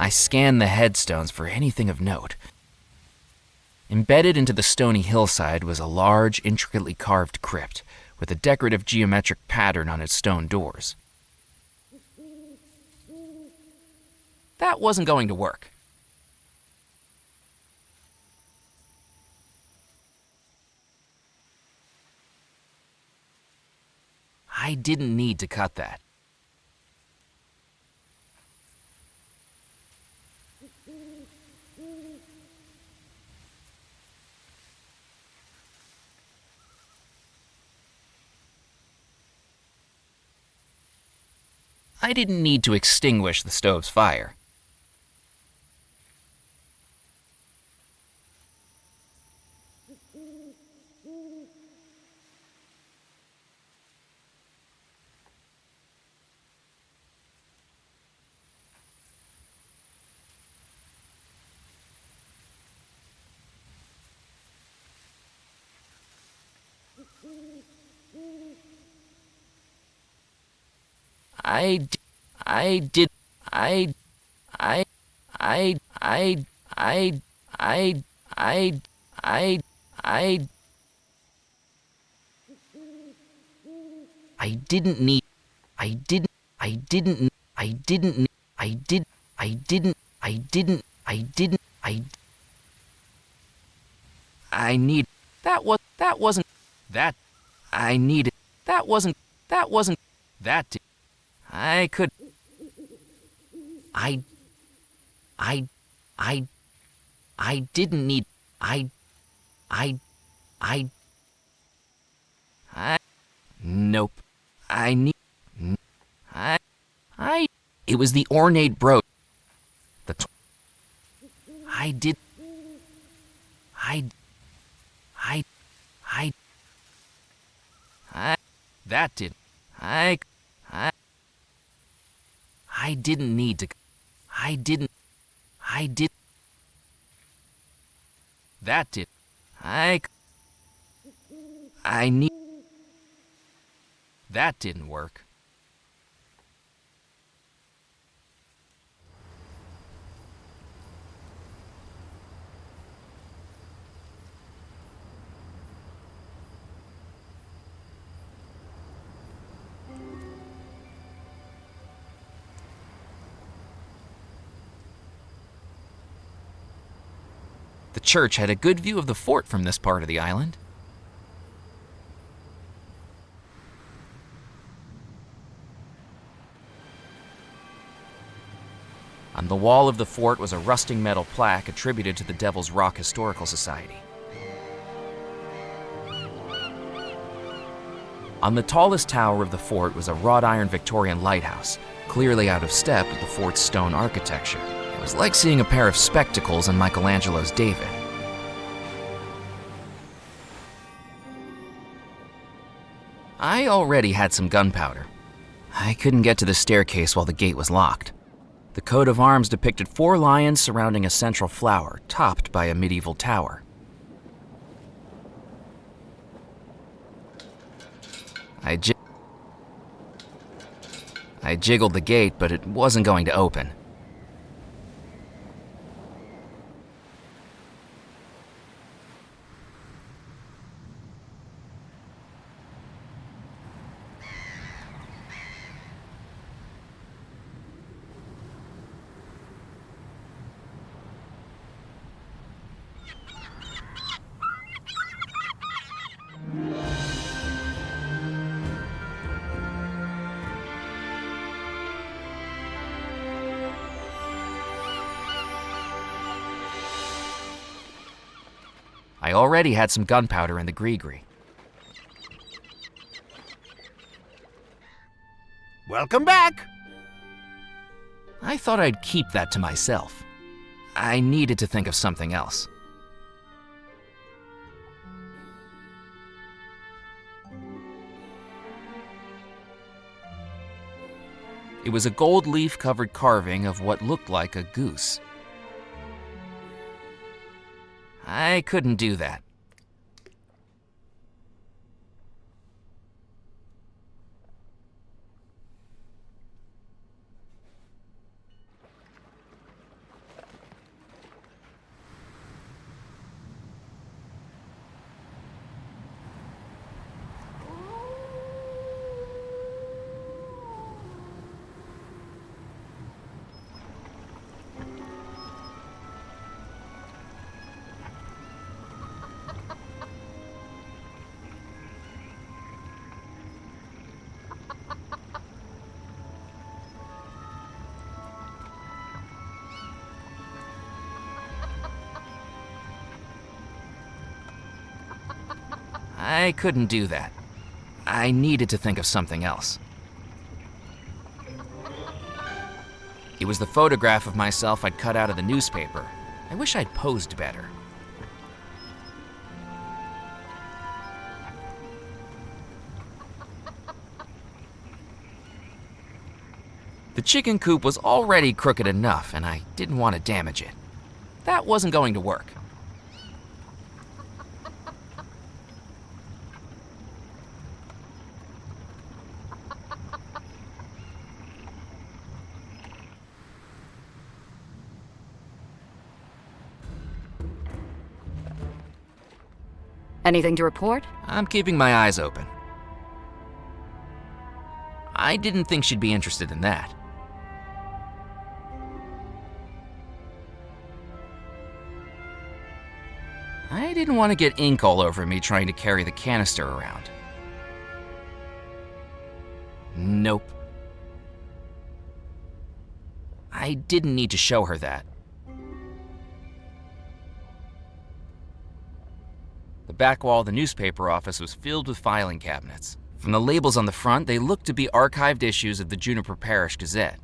I scanned the headstones for anything of note. Embedded into the stony hillside was a large, intricately carved crypt with a decorative geometric pattern on its stone doors. That wasn't going to work. I didn't need to cut that. I didn't need to extinguish the stove's fire. I didn't need, I didn't, I didn't, I didn't, I did, I didn't, I didn't, I didn't, I need, that wasn't, that, I needed, that wasn't, that, I could, I, I, I didn't need, I, I, nope, I need, it was the ornate brooch. I did, I, that did, I didn't need to, I didn't, I did, that did, I need, that didn't work. The church had a good view of the fort from this part of the island. On the wall of the fort was a rusting metal plaque attributed to the Devil's Rock Historical Society. On the tallest tower of the fort was a wrought iron Victorian lighthouse, clearly out of step with the fort's stone architecture. It was like seeing a pair of spectacles in Michelangelo's David. I already had some gunpowder. I couldn't get to the staircase while the gate was locked. The coat of arms depicted 4 lions surrounding a central flower, topped by a medieval tower. I jiggled the gate, but it wasn't going to open. I already had some gunpowder in the gree-gree. Welcome back! I thought I'd keep that to myself. I needed to think of something else. It was a gold leaf-covered carving of what looked like a goose. I couldn't do that. I couldn't do that. I needed to think of something else. It was the photograph of myself I'd cut out of the newspaper. I wish I'd posed better. The chicken coop was already crooked enough, and I didn't want to damage it. That wasn't going to work. Anything to report? I'm keeping my eyes open. I didn't think she'd be interested in that. I didn't want to get ink all over me trying to carry the canister around. Nope. I didn't need to show her that. The back wall of the newspaper office was filled with filing cabinets. From the labels on the front, they looked to be archived issues of the Juniper Parish Gazette.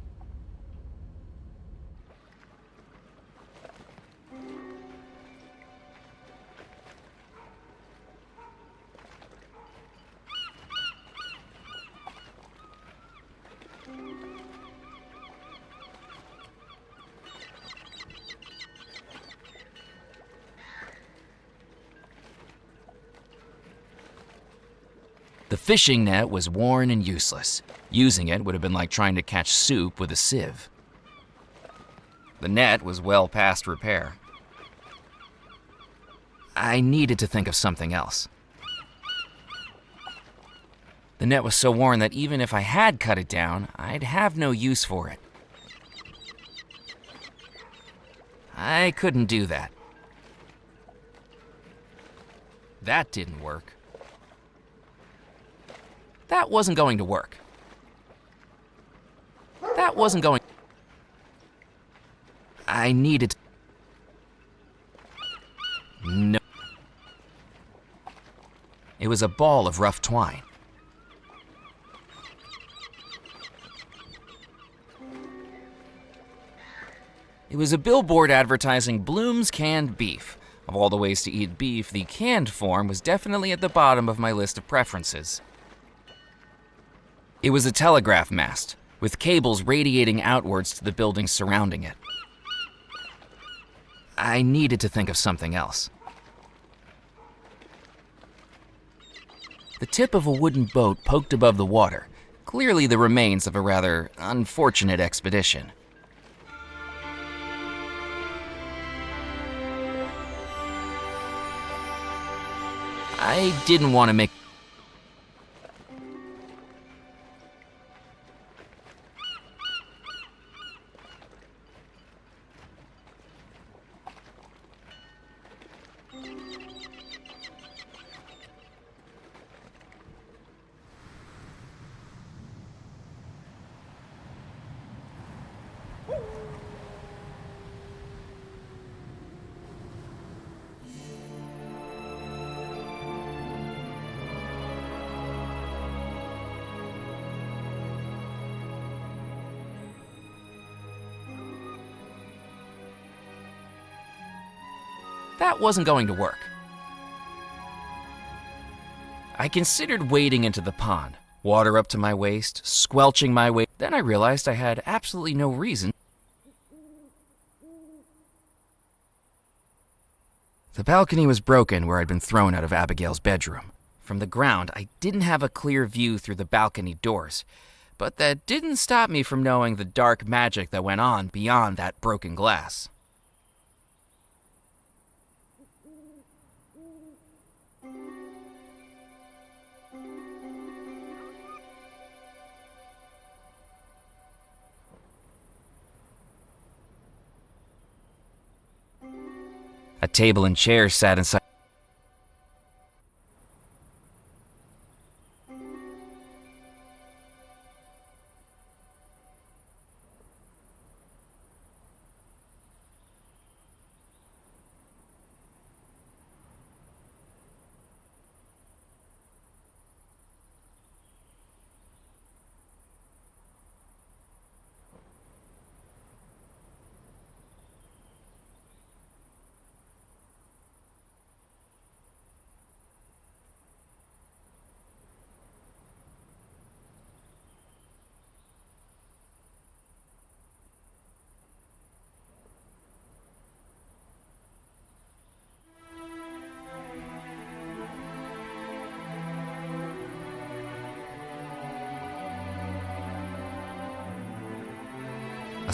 The fishing net was worn and useless. Using it would have been like trying to catch soup with a sieve. The net was well past repair. I needed to think of something else. The net was so worn that even if I had cut it down, I'd have no use for it. I couldn't do that. That didn't work. That wasn't going to work. That wasn't going... I needed... No. It was a ball of rough twine. It was a billboard advertising Bloom's Canned Beef. Of all the ways to eat beef, the canned form was definitely at the bottom of my list of preferences. It was a telegraph mast, with cables radiating outwards to the buildings surrounding it. I needed to think of something else. The tip of a wooden boat poked above the water, clearly the remains of a rather unfortunate expedition. I didn't want to make... That wasn't going to work. I considered wading into the pond, water up to my waist, squelching my way. Then I realized I had absolutely no reason. The balcony was broken where I'd been thrown out of Abigail's bedroom. From the ground, I didn't have a clear view through the balcony doors, but that didn't stop me from knowing the dark magic that went on beyond that broken glass. A table and chairs sat inside.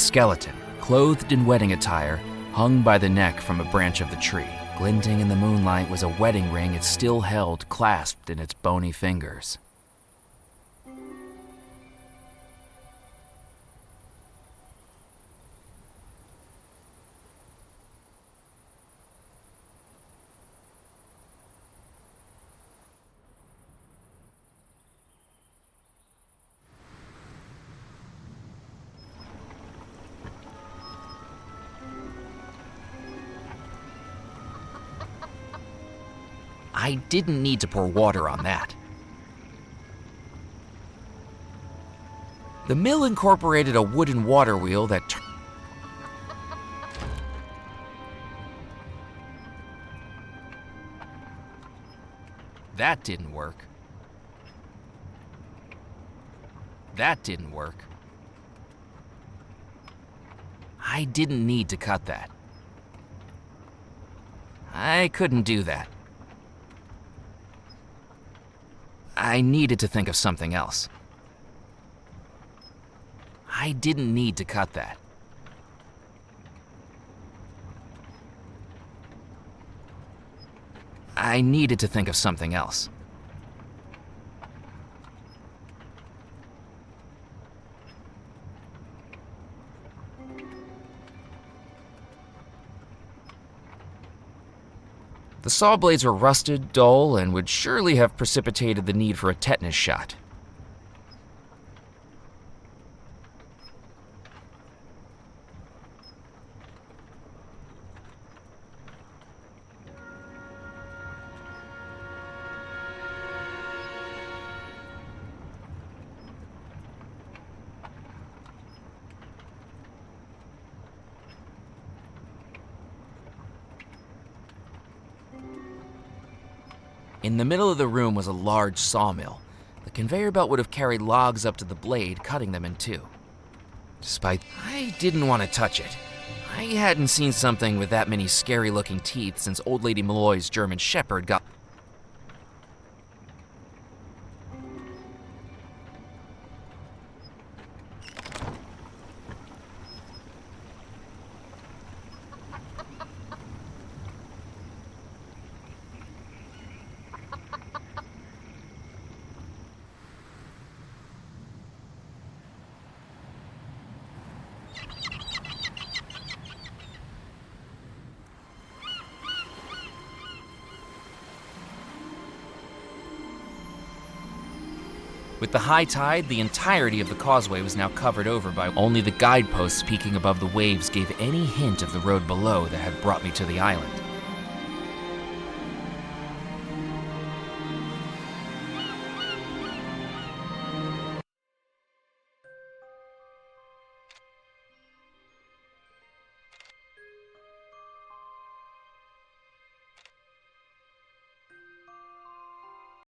skeleton, clothed in wedding attire, hung by the neck from a branch of the tree. Glinting in the moonlight was a wedding ring it still held clasped in its bony fingers. I didn't need to pour water on that. The mill incorporated a wooden water wheel that That didn't work. That didn't work. I didn't need to cut that. I couldn't do that. I needed to think of something else. I didn't need to cut that. I needed to think of something else. The saw blades were rusted, dull, and would surely have precipitated the need for a tetanus shot. In the middle of the room was a large sawmill. The conveyor belt would have carried logs up to the blade, cutting them in two. I didn't want to touch it. I hadn't seen something with that many scary-looking teeth since Old Lady Malloy's German Shepherd got... With the high tide, the entirety of the causeway was now covered over by only the guideposts peeking above the waves gave any hint of the road below that had brought me to the island.